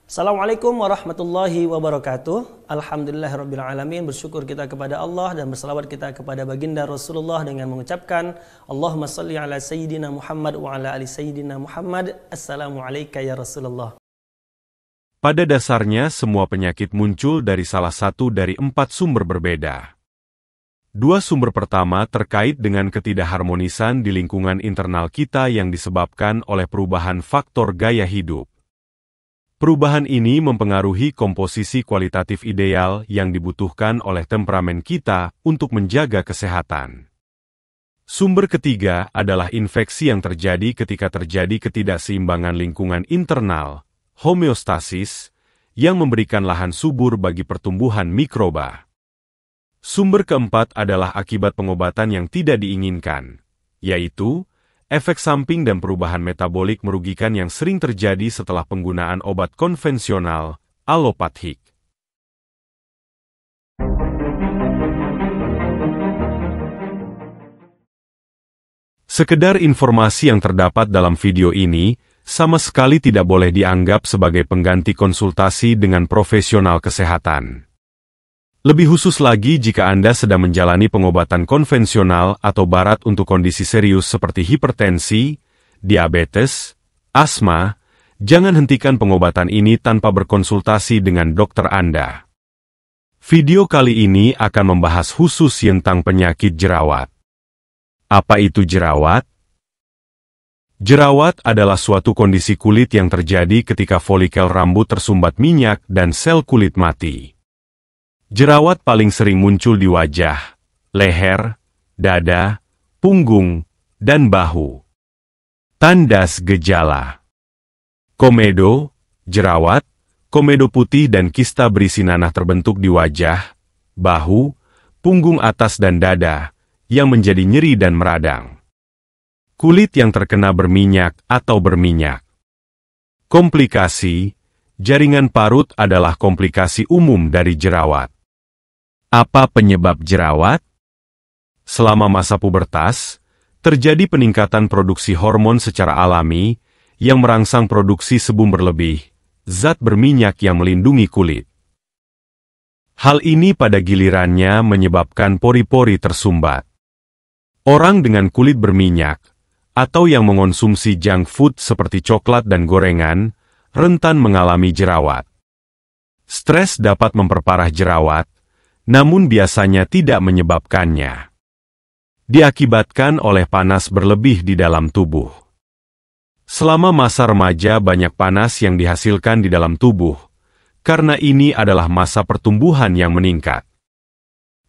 Assalamualaikum warahmatullahi wabarakatuh. Alhamdulillahirabbil alamin. Bersyukur kita kepada Allah dan berselawat kita kepada baginda Rasulullah dengan mengucapkan Allahumma salli ala sayyidina Muhammad wa ala ali sayyidina Muhammad. Assalamualaikum ya Rasulullah. Pada dasarnya semua penyakit muncul dari salah satu dari 4 sumber berbeda. 2 sumber pertama terkait dengan ketidakharmonisan di lingkungan internal kita yang disebabkan oleh perubahan faktor gaya hidup. Perubahan ini mempengaruhi komposisi kualitatif ideal yang dibutuhkan oleh temperamen kita untuk menjaga kesehatan. Sumber ketiga adalah infeksi yang terjadi ketika terjadi ketidakseimbangan lingkungan internal, homeostasis, yang memberikan lahan subur bagi pertumbuhan mikroba. Sumber keempat adalah akibat pengobatan yang tidak diinginkan, yaitu efek samping dan perubahan metabolik merugikan yang sering terjadi setelah penggunaan obat konvensional, alopatik. Sekedar informasi yang terdapat dalam video ini, sama sekali tidak boleh dianggap sebagai pengganti konsultasi dengan profesional kesehatan. Lebih khusus lagi jika Anda sedang menjalani pengobatan konvensional atau barat untuk kondisi serius seperti hipertensi, diabetes, asma, jangan hentikan pengobatan ini tanpa berkonsultasi dengan dokter Anda. Video kali ini akan membahas khusus tentang penyakit jerawat. Apa itu jerawat? Jerawat adalah suatu kondisi kulit yang terjadi ketika folikel rambut tersumbat minyak dan sel kulit mati. Jerawat paling sering muncul di wajah, leher, dada, punggung, dan bahu. Tandas gejala: komedo, jerawat, komedo putih dan kista berisi nanah terbentuk di wajah, bahu, punggung atas dan dada, yang menjadi nyeri dan meradang. Kulit yang terkena berminyak atau berminyak. Komplikasi: jaringan parut adalah komplikasi umum dari jerawat. Apa penyebab jerawat? Selama masa pubertas, terjadi peningkatan produksi hormon secara alami yang merangsang produksi sebum berlebih, zat berminyak yang melindungi kulit. Hal ini pada gilirannya menyebabkan pori-pori tersumbat. Orang dengan kulit berminyak, atau yang mengonsumsi junk food seperti coklat dan gorengan, rentan mengalami jerawat. Stres dapat memperparah jerawat, namun biasanya tidak menyebabkannya. Diakibatkan oleh panas berlebih di dalam tubuh. Selama masa remaja banyak panas yang dihasilkan di dalam tubuh, karena ini adalah masa pertumbuhan yang meningkat.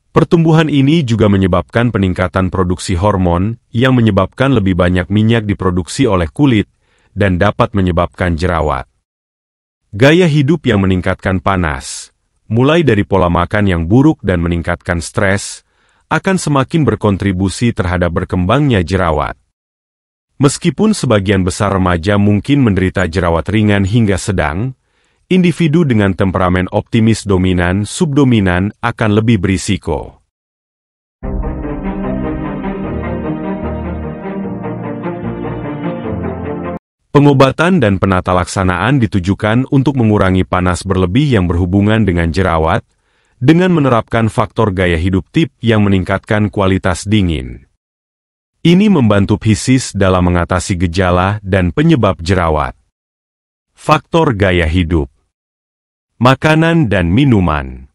Pertumbuhan ini juga menyebabkan peningkatan produksi hormon yang menyebabkan lebih banyak minyak diproduksi oleh kulit dan dapat menyebabkan jerawat. Gaya hidup yang meningkatkan panas, mulai dari pola makan yang buruk dan meningkatkan stres, akan semakin berkontribusi terhadap berkembangnya jerawat. Meskipun sebagian besar remaja mungkin menderita jerawat ringan hingga sedang, individu dengan temperamen optimis dominan subdominan akan lebih berisiko. Pengobatan dan penata laksanaan ditujukan untuk mengurangi panas berlebih yang berhubungan dengan jerawat, dengan menerapkan faktor gaya hidup tip yang meningkatkan kualitas dingin. Ini membantu psikologis dalam mengatasi gejala dan penyebab jerawat. Faktor gaya hidup: makanan dan minuman.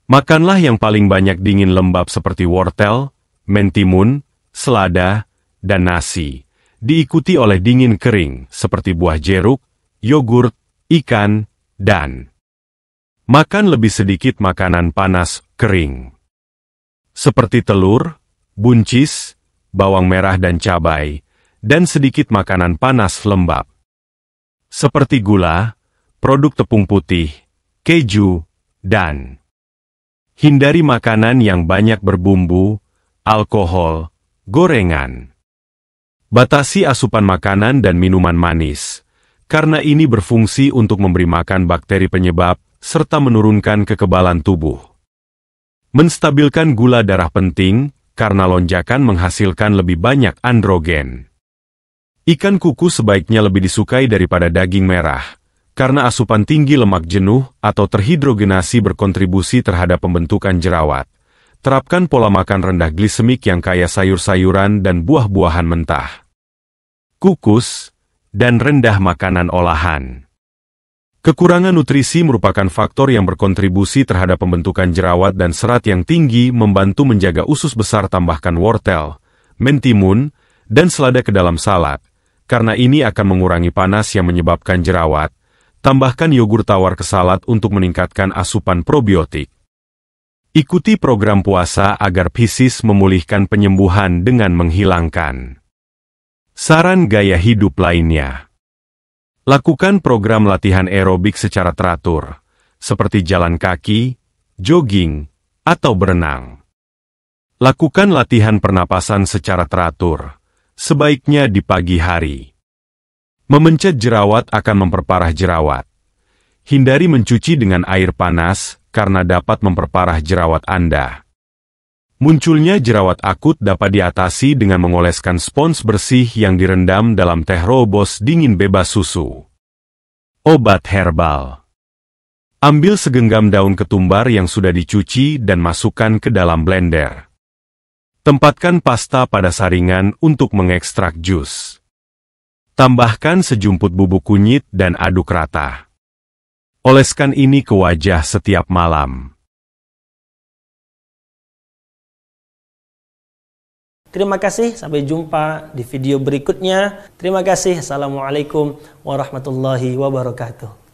Makanlah yang paling banyak dingin lembab seperti wortel, mentimun, selada, dan nasi. Diikuti oleh dingin kering seperti buah jeruk, yogurt, ikan, dan makan lebih sedikit makanan panas kering seperti telur, buncis, bawang merah dan cabai, dan sedikit makanan panas lembab seperti gula, produk tepung putih, keju, dan hindari makanan yang banyak berbumbu, alkohol, gorengan. Batasi asupan makanan dan minuman manis, karena ini berfungsi untuk memberi makan bakteri penyebab, serta menurunkan kekebalan tubuh. Menstabilkan gula darah penting, karena lonjakan menghasilkan lebih banyak androgen. Ikan kuku sebaiknya lebih disukai daripada daging merah, Karena asupan tinggi lemak jenuh atau terhidrogenasi berkontribusi terhadap pembentukan jerawat, terapkan pola makan rendah glisemik yang kaya sayur-sayuran dan buah-buahan mentah, kukus, dan rendah makanan olahan. Kekurangan nutrisi merupakan faktor yang berkontribusi terhadap pembentukan jerawat dan serat yang tinggi membantu menjaga usus besar. Tambahkan wortel, mentimun, dan selada ke dalam salad, karena ini akan mengurangi panas yang menyebabkan jerawat. Tambahkan yogur tawar ke salad untuk meningkatkan asupan probiotik. Ikuti program puasa agar Pisces memulihkan penyembuhan dengan menghilangkan. Saran gaya hidup lainnya. Lakukan program latihan aerobik secara teratur, seperti jalan kaki, jogging, atau berenang. Lakukan latihan pernapasan secara teratur, sebaiknya di pagi hari. Memencet jerawat akan memperparah jerawat. Hindari mencuci dengan air panas, karena dapat memperparah jerawat Anda. Munculnya jerawat akut dapat diatasi dengan mengoleskan spons bersih yang direndam dalam teh robos dingin bebas susu. Obat herbal. Ambil segenggam daun ketumbar yang sudah dicuci dan masukkan ke dalam blender. Tempatkan pasta pada saringan untuk mengekstrak jus. Tambahkan sejumput bubuk kunyit dan aduk rata. Oleskan ini ke wajah setiap malam. Terima kasih, sampai jumpa di video berikutnya. Terima kasih. Assalamualaikum warahmatullahi wabarakatuh.